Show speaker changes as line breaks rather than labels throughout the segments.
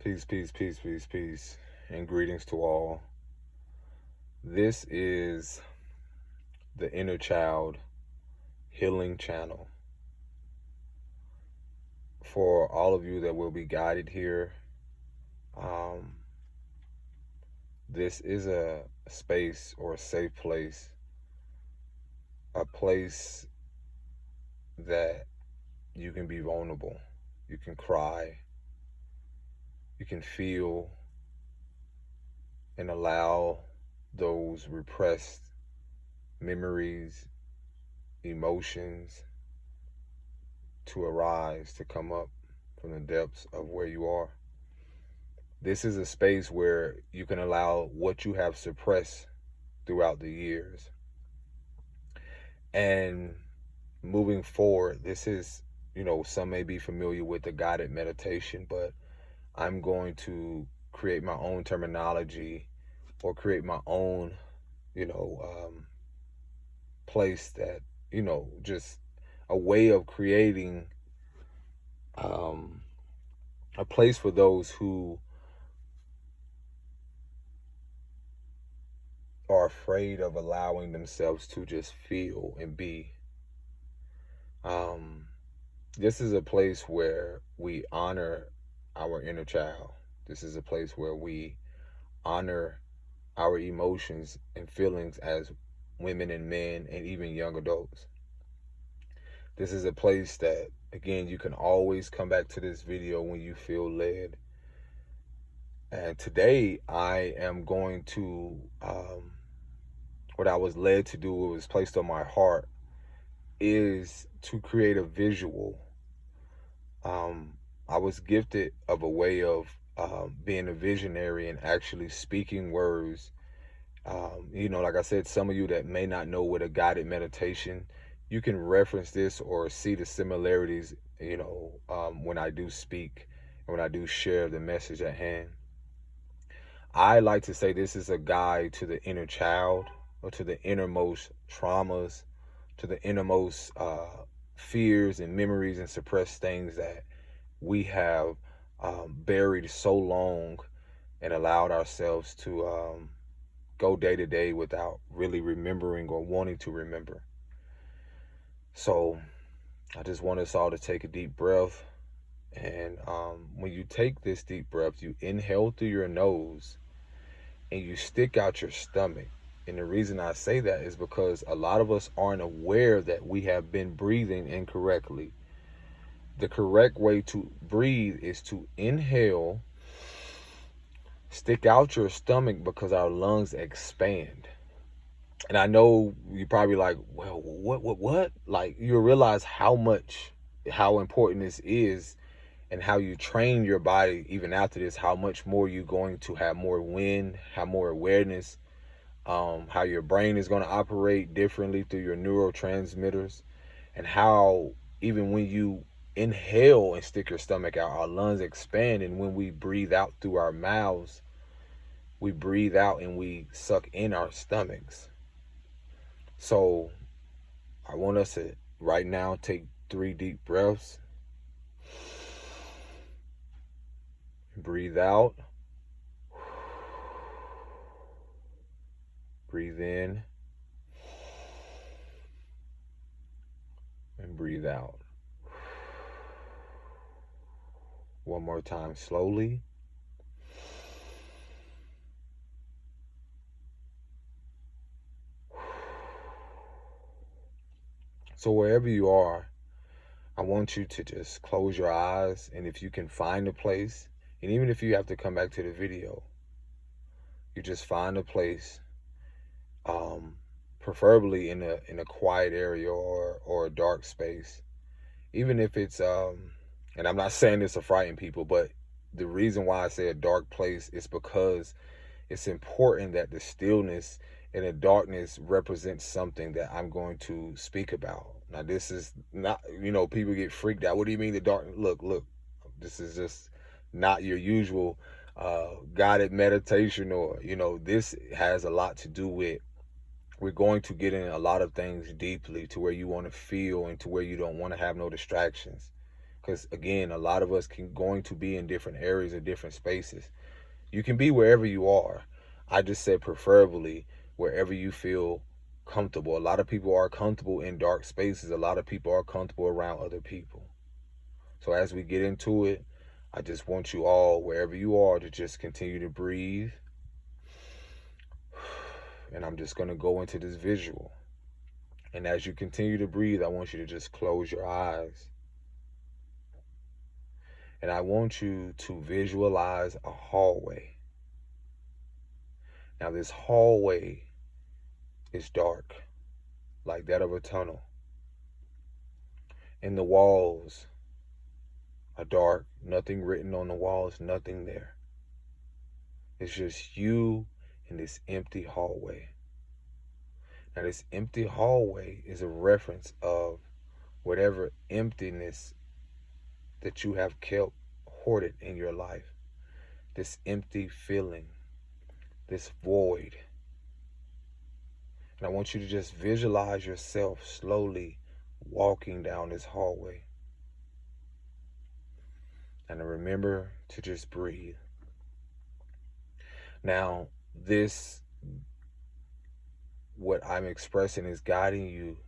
Peace, peace, peace, peace, peace, and greetings to all. This is the Inner Child Healing Channel. For all of you that will be guided here, um, this is a space or a safe place, a place that you can be vulnerable, you can cry, you can feel and allow those repressed memories, emotions to arise, to come up from the depths of where you are. This is a space where you can allow what you have suppressed throughout the years. And moving forward, this is, some may be familiar with the guided meditation, but I'm going to create my own terminology or create my own, place that, just a way of creating a place for those who are afraid of allowing themselves to just feel and be. This is a place where we honor our inner child. This is a place where we honor our emotions and feelings as women and men and even young adults. This is a place that, again, you can always come back to this video when you feel led. And today I am going to, what I was led to do, what was placed on my heart, is to create a visual. I was gifted of a way of being a visionary and actually speaking words. Like I said, some of you that may not know what a guided meditation, you can reference this or see the similarities, when I do speak and when I do share the message at hand. I like to say this is a guide to the inner child, or to the innermost traumas, to the innermost fears and memories and suppressed things that we have buried so long and allowed ourselves to go day to day without really remembering or wanting to remember. So I just want us all to take a deep breath. And when you take this deep breath, you inhale through your nose and you stick out your stomach. And the reason I say that is because a lot of us aren't aware that we have been breathing incorrectly. The correct way to breathe is to inhale, stick out your stomach, because our lungs expand. And I know you're probably like, well, what? Like, you'll realize how important this is, and how you train your body even after this, how much more you're going to have more wind, have more awareness, how your brain is going to operate differently through your neurotransmitters, and how even when you inhale and stick your stomach out, our lungs expand. And when we breathe out through our mouths, we breathe out and we suck in our stomachs. So I want us to right now take 3 deep breaths. Breathe out. Breathe in. And breathe out. One more time, slowly. So wherever you are, I want you to just close your eyes, and if you can find a place, and even if you have to come back to the video, you just find a place, preferably in a quiet area or a dark space. Even if it's and I'm not saying this to frighten people, but the reason why I say a dark place is because it's important that the stillness and the darkness represents something that I'm going to speak about. Now, this is not, people get freaked out. What do you mean the dark? Look, this is just not your usual guided meditation, or, this has a lot to do with, we're going to get in a lot of things deeply to where you want to feel and to where you don't want to have no distractions. Because again, a lot of us going to be in different areas or different spaces. You can be wherever you are. I just said preferably wherever you feel comfortable. A lot of people are comfortable in dark spaces. A lot of people are comfortable around other people. So as we get into it, I just want you all, wherever you are, to just continue to breathe. And I'm just going to go into this visual. And as you continue to breathe, I want you to just close your eyes. And I want you to visualize a hallway. Now this hallway is dark, like that of a tunnel. And the walls are dark, nothing written on the walls, nothing there. It's just you in this empty hallway. Now this empty hallway is a reference of whatever emptiness that you have kept hoarded in your life. This empty feeling, this void. And I want you to just visualize yourself slowly walking down this hallway. And remember to just breathe. Now, what I'm expressing is guiding you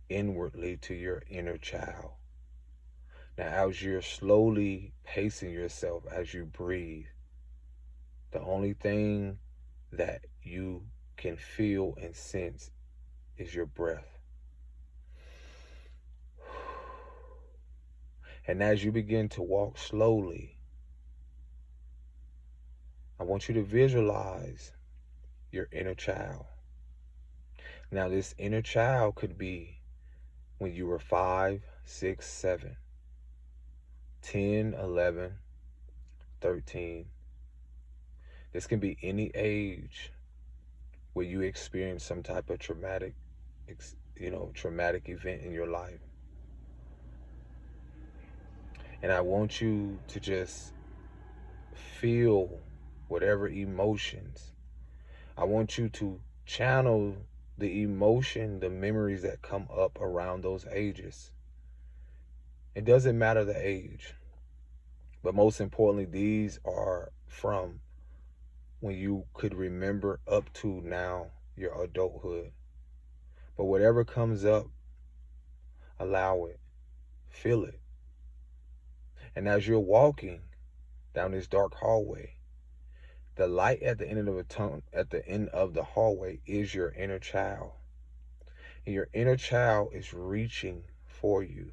inwardly to your inner child. Now, as you're slowly pacing yourself as you breathe, the only thing that you can feel and sense is your breath. And as you begin to walk slowly, I want you to visualize your inner child. Now, this inner child could be when you were 5, 6, 7, 10, 11, 13. This can be any age where you experience some type of traumatic event in your life. And I want you to just feel whatever emotions. I want you to channel the emotion, the memories that come up around those ages. It doesn't matter the age, but most importantly, these are from when you could remember up to now, your adulthood. But whatever comes up, allow it, feel it. And as you're walking down this dark hallway, the light at the end of the hallway is your inner child. And your inner child is reaching for you.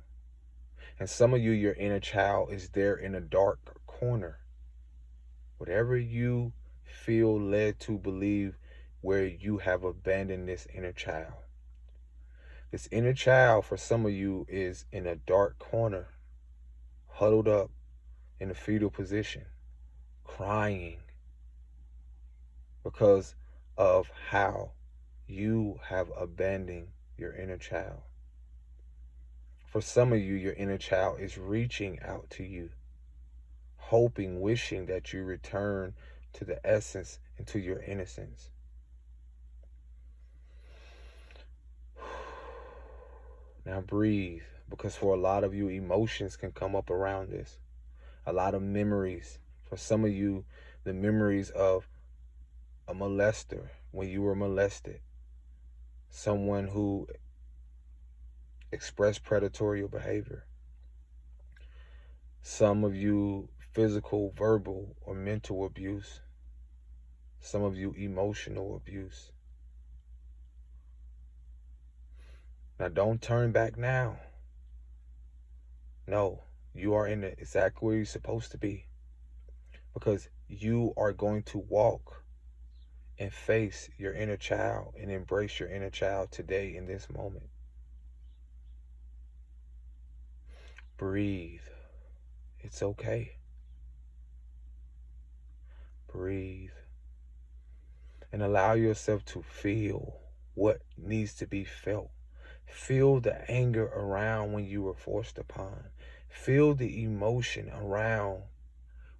And some of you, your inner child is there in a dark corner. Whatever you feel led to believe where you have abandoned this inner child. This inner child, for some of you, is in a dark corner, huddled up in a fetal position, crying because of how you have abandoned your inner child. For some of you, your inner child is reaching out to you, hoping, wishing that you return to the essence and to your innocence. Now breathe, because for a lot of you, emotions can come up around this. A lot of memories. For some of you, the memories of a molester when you were molested. Someone who expressed predatory behavior. Some of you, physical, verbal, or mental abuse. Some of you, emotional abuse. Now don't turn back now. No, you are in exactly where you're supposed to be. Because you are going to walk and face your inner child and embrace your inner child today in this moment. Breathe. It's okay. Breathe. And allow yourself to feel what needs to be felt. Feel the anger around when you were forced upon. Feel the emotion around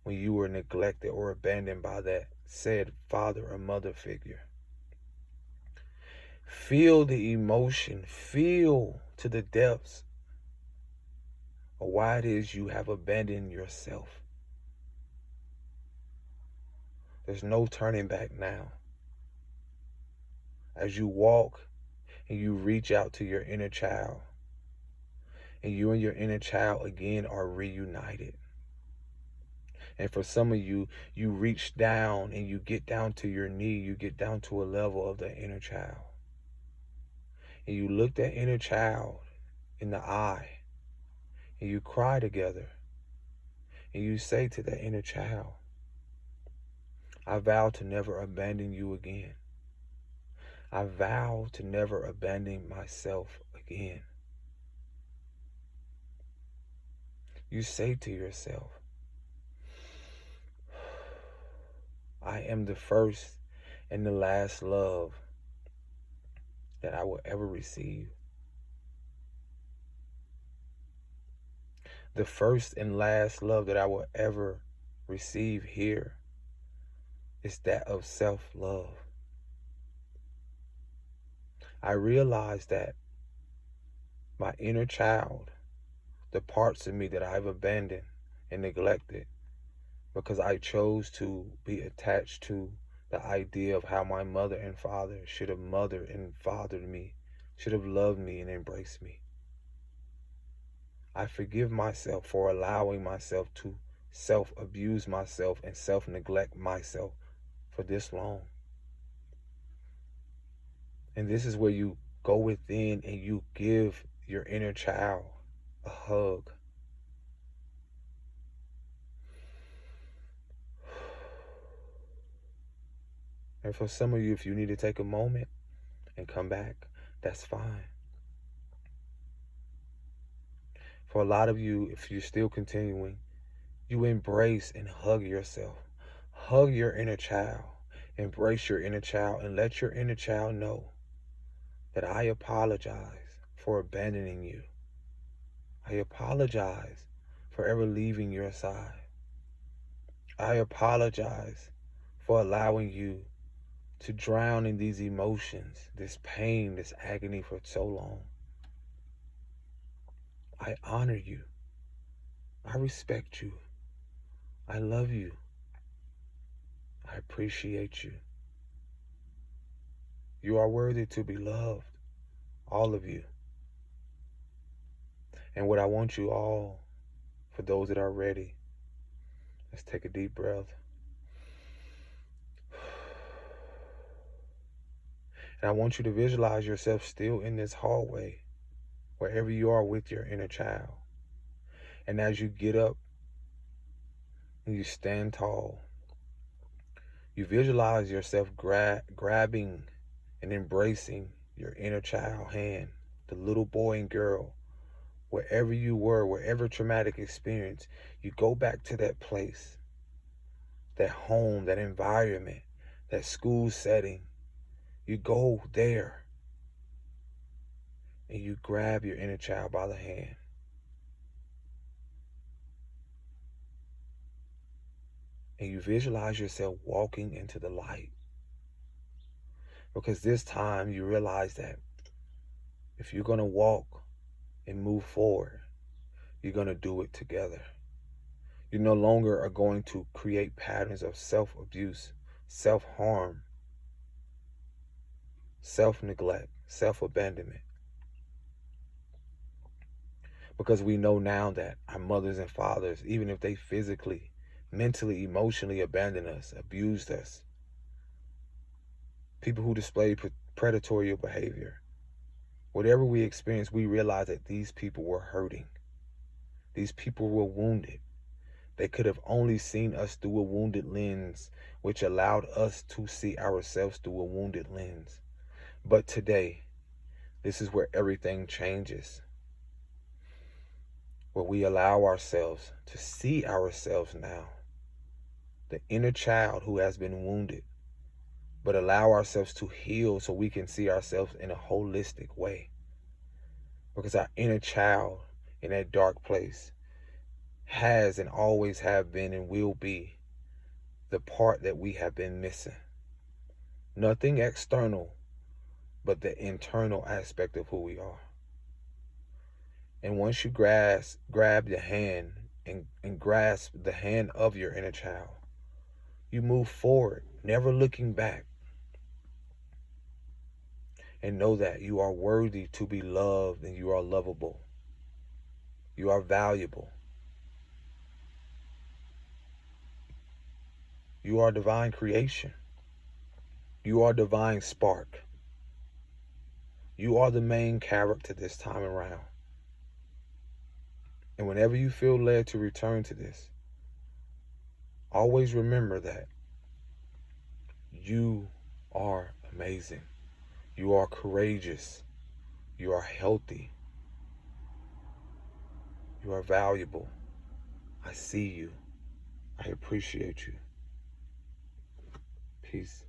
when you were neglected or abandoned by that said father or mother figure. Feel the emotion. Feel to the depths or why it is you have abandoned yourself. There's no turning back now. As you walk and you reach out to your inner child, and you and your inner child again are reunited. And for some of you, you reach down and you get down to your knee, you get down to a level of the inner child. And you look that inner child in the eye, and you cry together, and you say to that inner child, I vow to never abandon you again. I vow to never abandon myself again. You say to yourself, I am the first and the last love that I will ever receive. The first and last love that I will ever receive here is that of self-love. I realize that my inner child, the parts of me that I've abandoned and neglected because I chose to be attached to the idea of how my mother and father should have mothered and fathered me, should have loved me and embraced me. I forgive myself for allowing myself to self-abuse myself and self-neglect myself for this long. And this is where you go within and you give your inner child a hug. And for some of you, if you need to take a moment and come back, that's fine. For a lot of you, if you're still continuing, you embrace and hug yourself. Hug your inner child. Embrace your inner child and let your inner child know that I apologize for abandoning you. I apologize for ever leaving your side. I apologize for allowing you to drown in these emotions, this pain, this agony for so long. I honor you. I respect you. I love you. I appreciate you. You are worthy to be loved, all of you. And what I want you all, for those that are ready, let's take a deep breath. And I want you to visualize yourself still in this hallway, wherever you are with your inner child. And as you get up and you stand tall, you visualize yourself grabbing and embracing your inner child hand, the little boy and girl, wherever you were, wherever traumatic experience, you go back to that place, that home, that environment, that school setting. You go there and you grab your inner child by the hand. And you visualize yourself walking into the light. Because this time you realize that if you're going to walk and move forward, you're going to do it together. You no longer are going to create patterns of self-abuse, self-harm, self-neglect, self-abandonment. Because we know now that our mothers and fathers, even if they physically, mentally, emotionally abandoned us, abused us, people who display predatory behavior, whatever we experience, we realize that these people were hurting. These people were wounded. They could have only seen us through a wounded lens, which allowed us to see ourselves through a wounded lens. But today, this is where everything changes. Where we allow ourselves to see ourselves now, the inner child who has been wounded, but allow ourselves to heal so we can see ourselves in a holistic way. Because our inner child in that dark place has and always have been and will be the part that we have been missing. Nothing external, but the internal aspect of who we are. And once you grab your hand and grasp the hand of your inner child, you move forward, never looking back. And know that you are worthy to be loved and you are lovable. You are valuable. You are divine creation. You are divine spark. You are the main character this time around. And whenever you feel led to return to this, always remember that you are amazing. You are courageous. You are healthy. You are valuable. I see you. I appreciate you. Peace.